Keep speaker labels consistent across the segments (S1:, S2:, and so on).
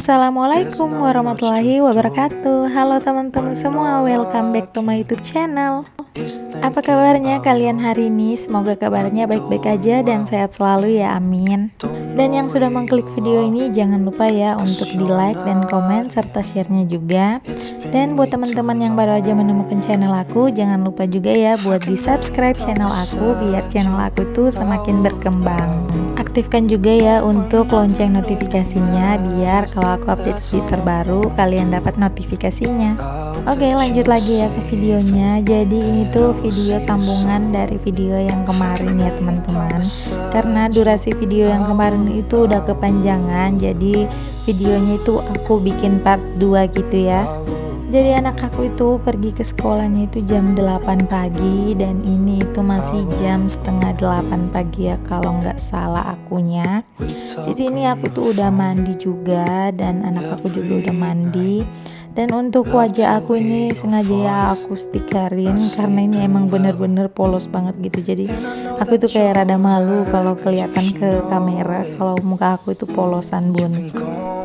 S1: Assalamualaikum warahmatullahi wabarakatuh. Halo teman-teman semua, welcome back to my YouTube channel. Apa kabarnya kalian hari ini? Semoga kabarnya baik-baik aja dan sehat selalu ya, amin. Dan yang sudah mengklik video ini jangan lupa ya untuk di like dan komen serta share-nya juga. Dan buat teman-teman yang baru aja menemukan channel aku, jangan lupa juga ya buat di subscribe channel aku biar channel aku tuh semakin berkembang. Aktifkan juga ya untuk lonceng notifikasinya biar kalau aku update video terbaru kalian dapat notifikasinya. Oke, lanjut lagi ya ke videonya. Jadi ini tuh video sambungan dari video yang kemarin ya teman-teman. Karena durasi video yang kemarin itu udah kepanjangan, jadi videonya itu aku bikin part 2 gitu ya. Jadi anak aku itu pergi ke sekolahnya itu jam 8 pagi dan ini itu masih jam setengah 8 pagi ya kalau nggak salah akunya. Di sini aku tuh udah mandi juga dan anak aku juga udah mandi. Dan untuk wajah aku ini sengaja ya aku stikerin karena ini emang bener-bener polos banget gitu. Jadi aku tuh kayak rada malu kalau kelihatan ke kamera kalau muka aku itu polosan bun.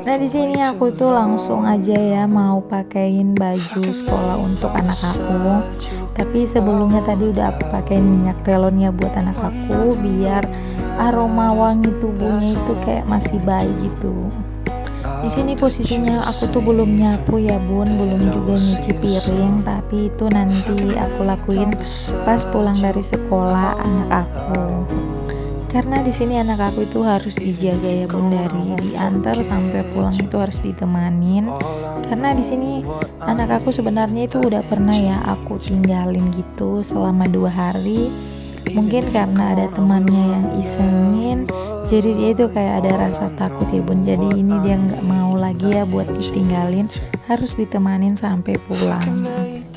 S1: Nah di sini aku tuh langsung aja ya mau pakein baju sekolah untuk anak aku. Tapi sebelumnya tadi udah aku pakein minyak telon ya buat anak aku biar aroma wangi tubuhnya itu kayak masih bayi gitu. Di sini posisinya aku tuh belum nyapu ya bun, belum juga nyuci piring, tapi itu nanti aku lakuin pas pulang dari sekolah anak aku. Karena di sini anak aku itu harus dijaga ya bun, dari diantar sampai pulang itu harus ditemanin. Karena di sini anak aku sebenarnya itu udah pernah ya aku tinggalin gitu selama 2 hari. Mungkin karena ada temannya yang isengin, jadi dia itu kayak ada rasa takut ya bun. Jadi ini dia nggak mau lagi ya buat ditinggalin, harus ditemanin sampai pulang.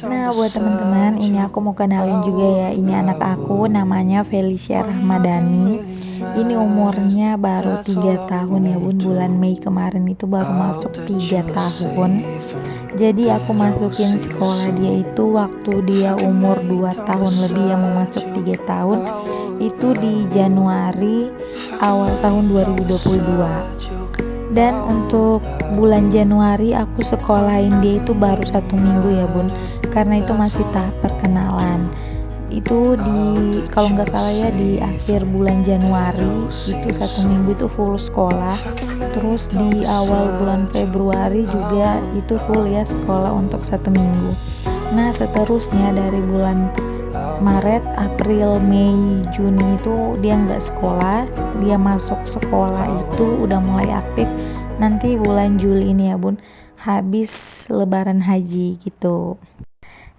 S1: Nah buat teman-teman, ini aku mau kenalin juga ya, ini anak aku namanya Felicia Rahmadani. Ini umurnya baru 3 tahun ya bun, bulan Mei kemarin itu baru masuk 3 tahun. Jadi aku masukin sekolah dia itu waktu dia umur 2 tahun lebih ya, mau masuk 3 tahun itu di Januari awal tahun 2022. Dan untuk bulan Januari aku sekolahin dia itu baru 1 minggu ya bun, karena itu masih tahap perkenalan. Itu di kalau nggak salah ya di akhir bulan Januari itu 1 minggu itu full sekolah. Terus di awal bulan Februari juga itu full ya sekolah untuk 1 minggu. Nah seterusnya dari bulan Maret, April, Mei, Juni itu dia nggak sekolah. Dia masuk sekolah itu udah mulai aktif nanti bulan Juli ini ya bun, habis lebaran haji gitu.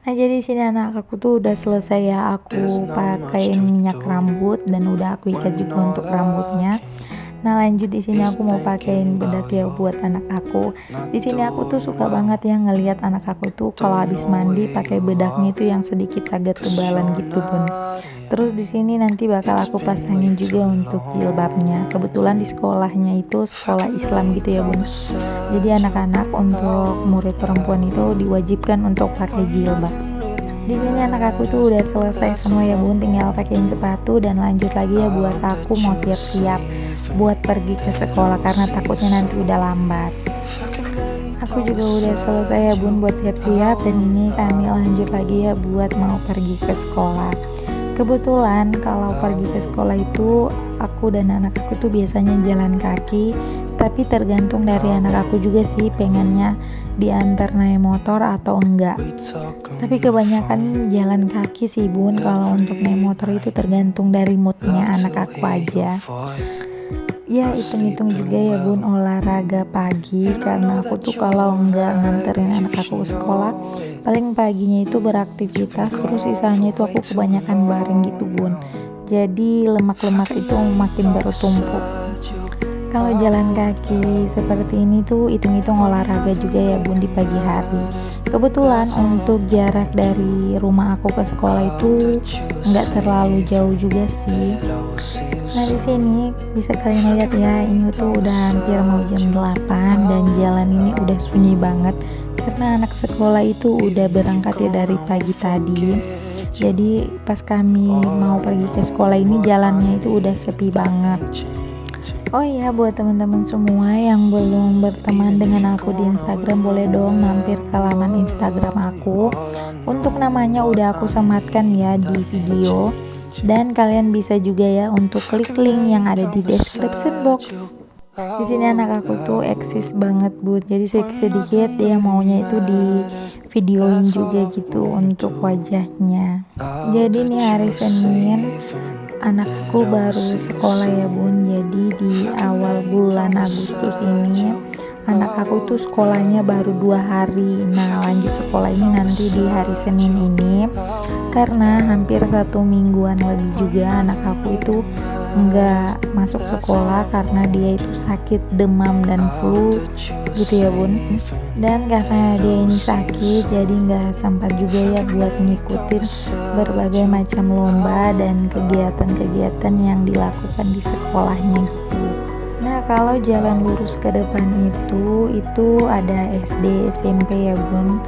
S1: Nah jadi sini anak aku tuh udah selesai ya aku pakein minyak rambut dan udah aku ikat juga untuk rambutnya. Nah lanjut di sini aku mau pakein bedak ya buat anak aku. Di sini aku tuh suka banget ya ngelihat anak aku tuh kalau habis mandi pakai bedaknya itu yang sedikit agak tebalan gitu bun. Terus di sini nanti bakal aku pasangin juga untuk jilbabnya. Kebetulan di sekolahnya itu sekolah Islam gitu ya bun. Jadi anak-anak untuk murid perempuan itu diwajibkan untuk pakai jilbab. Di sini anak aku tuh udah selesai semua ya bun, tinggal pakein sepatu dan lanjut lagi ya buat aku mau siap-siap buat pergi ke sekolah karena takutnya nanti udah lambat. Aku juga udah selesai ya bun buat siap-siap dan ini kami lanjut lagi ya buat mau pergi ke sekolah. Kebetulan kalau pergi ke sekolah itu aku dan anak aku tuh biasanya jalan kaki, tapi tergantung dari anak aku juga sih pengennya diantar naik motor atau enggak. Tapi kebanyakan jalan kaki sih bun, kalau untuk naik motor itu tergantung dari moodnya anak aku aja. Ya hitung-hitung juga ya bun olahraga pagi, karena aku tuh kalau enggak nganterin anak aku ke sekolah paling paginya itu beraktivitas, terus sisanya itu aku kebanyakan baring gitu bun, jadi lemak-lemak itu makin bertumpuk. Kalau jalan kaki seperti ini tuh hitung-hitung olahraga juga ya bun di pagi hari. Kebetulan untuk jarak dari rumah aku ke sekolah itu nggak terlalu jauh juga sih. Nah di sini bisa kalian lihat ya, ini tuh udah hampir mau jam 8 dan jalan ini udah sunyi banget karena anak sekolah itu udah berangkat ya dari pagi tadi. Jadi pas kami mau pergi ke sekolah ini jalannya itu udah sepi banget. Oh iya, buat teman-teman semua yang belum berteman dengan aku di Instagram, boleh dong mampir ke laman Instagram aku. Untuk namanya udah aku sematkan ya di video. Dan kalian bisa juga ya untuk klik link yang ada di description box. Di sini anak aku tuh eksis banget bun, jadi sedikit dia maunya itu di videoin juga gitu untuk wajahnya. Jadi nih hari Senin anakku baru sekolah ya bun, jadi di awal bulan Agustus ini anak aku tuh sekolahnya baru 2 hari. Nah lanjut sekolah ini nanti di hari Senin ini, karena hampir 1 mingguan lebih juga anak aku itu nggak masuk sekolah karena dia itu sakit demam dan flu gitu ya bun. Dan karena dia ini sakit jadi nggak sempat juga ya buat ngikutin berbagai macam lomba dan kegiatan-kegiatan yang dilakukan di sekolahnya gitu. Nah kalau jalan lurus ke depan itu ada SD, SMP ya bun,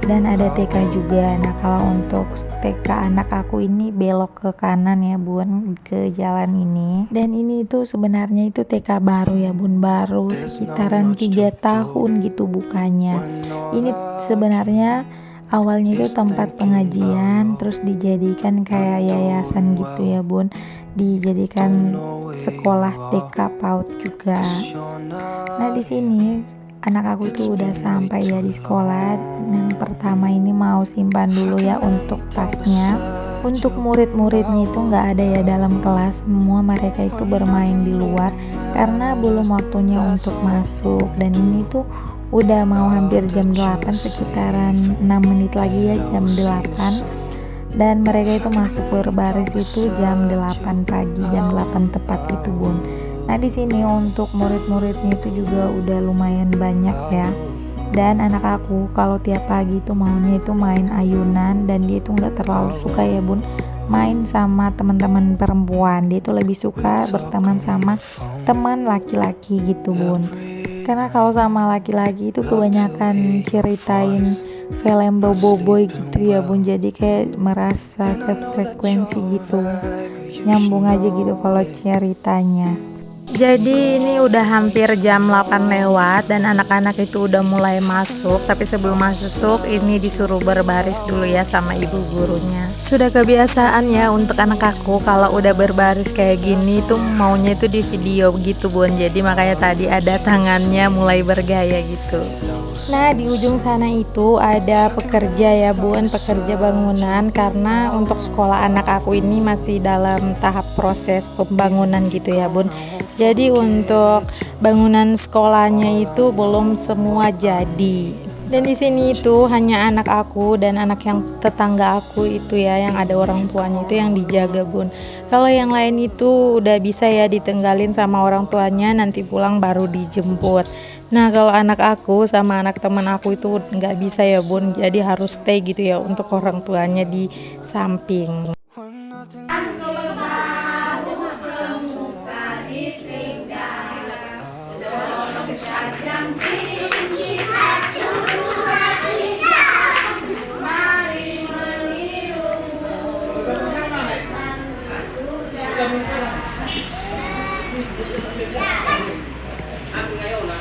S1: dan ada TK juga. Nah kalau untuk TK anak aku ini belok ke kanan ya bun, ke jalan ini. Dan ini itu sebenarnya itu TK baru ya bun, baru sekitaran 3 tahun gitu bukanya. Ini sebenarnya awalnya itu tempat pengajian, terus dijadikan kayak yayasan gitu ya bun, dijadikan sekolah TK PAUD juga. Nah di sini anak aku tuh udah sampai ya di sekolah, dan pertama ini mau simpan dulu ya untuk tasnya. Untuk murid-muridnya itu nggak ada ya dalam kelas, semua mereka itu bermain di luar karena belum waktunya untuk masuk. Dan ini tuh udah mau hampir jam 8, sekitaran 6 menit lagi ya jam 8. Dan mereka itu masuk berbaris itu jam 8 pagi, jam 8 tepat itu bun. Nah di sini untuk murid-muridnya itu juga udah lumayan banyak ya. Dan anak aku kalau tiap pagi itu maunya itu main ayunan, dan dia itu nggak terlalu suka ya bun main sama teman-teman perempuan. Dia itu lebih suka berteman sama teman laki-laki gitu bun. Karena kalau sama laki-laki itu kebanyakan ceritain film boboiboy gitu ya bun, jadi kayak merasa sefrekuensi gitu, nyambung aja gitu kalau ceritanya. Jadi ini udah hampir jam 8 lewat dan anak-anak itu udah mulai masuk. Tapi sebelum masuk ini disuruh berbaris dulu ya sama ibu gurunya. Sudah kebiasaan ya untuk anak aku kalau udah berbaris kayak gini tuh maunya itu di video gitu bun. Jadi makanya tadi ada tangannya mulai bergaya gitu. Nah di ujung sana itu ada pekerja ya bun, pekerja bangunan, karena untuk sekolah anak aku ini masih dalam tahap proses pembangunan gitu ya bun. Jadi untuk bangunan sekolahnya itu belum semua jadi. Dan di sini itu hanya anak aku dan anak yang tetangga aku itu ya, yang ada orang tuanya itu yang dijaga bun. Kalau yang lain itu udah bisa ya ditinggalin sama orang tuanya, nanti pulang baru dijemput. Nah kalau anak aku sama anak teman aku itu nggak bisa ya bun, jadi harus stay gitu ya untuk orang tuanya di samping.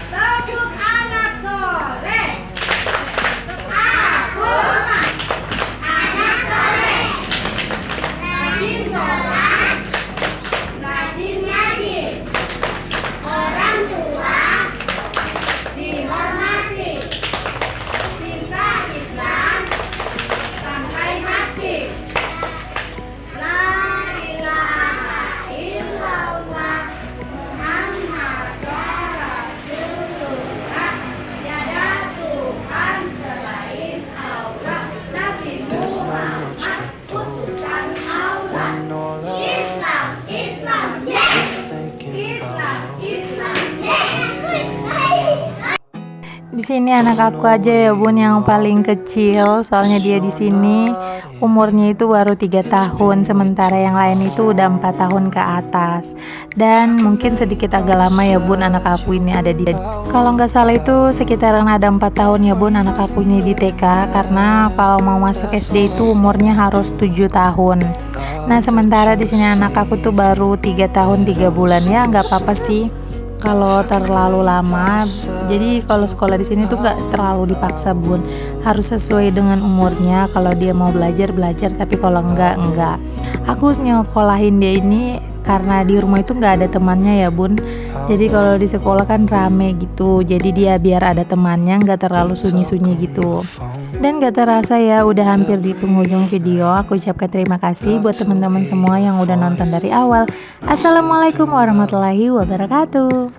S2: Tabung anak soleh. Aku anak soleh. Rajin sholat, rajin ngaji. Orang tua dihormati. Cinta Islam sampai mati. La ilaha illallah Muhammadur Rasulullah. Tiada Tuhan selain Allah. Nabi Muhammad utusan Allah. Islam, Islam, yes. Islam, Islam, yes.
S1: Di sini anak aku aja ya bun yang paling kecil, soalnya dia di sini umurnya itu baru 3 tahun, sementara yang lain itu udah 4 tahun ke atas. Dan mungkin sedikit agak lama ya bun anak aku ini ada di, kalau nggak salah itu sekitaran ada 4 tahun ya bun anak aku ini di TK, karena kalau mau masuk SD itu umurnya harus 7 tahun. Nah sementara di sini anak aku tuh baru 3 tahun 3 bulan, ya nggak apa-apa sih kalau terlalu lama. Jadi kalau sekolah di sini tuh nggak terlalu dipaksa bun, harus sesuai dengan umurnya. Kalau dia mau belajar belajar, tapi kalau enggak. Aku nyekolahin dia ini karena di rumah itu nggak ada temannya ya bun. Jadi kalau di sekolah kan rame gitu, jadi dia biar ada temannya, nggak terlalu sunyi-sunyi gitu. Dan gak terasa ya udah hampir di penghujung video. Aku ucapkan terima kasih buat teman-teman semua yang udah nonton dari awal. Assalamualaikum warahmatullahi wabarakatuh.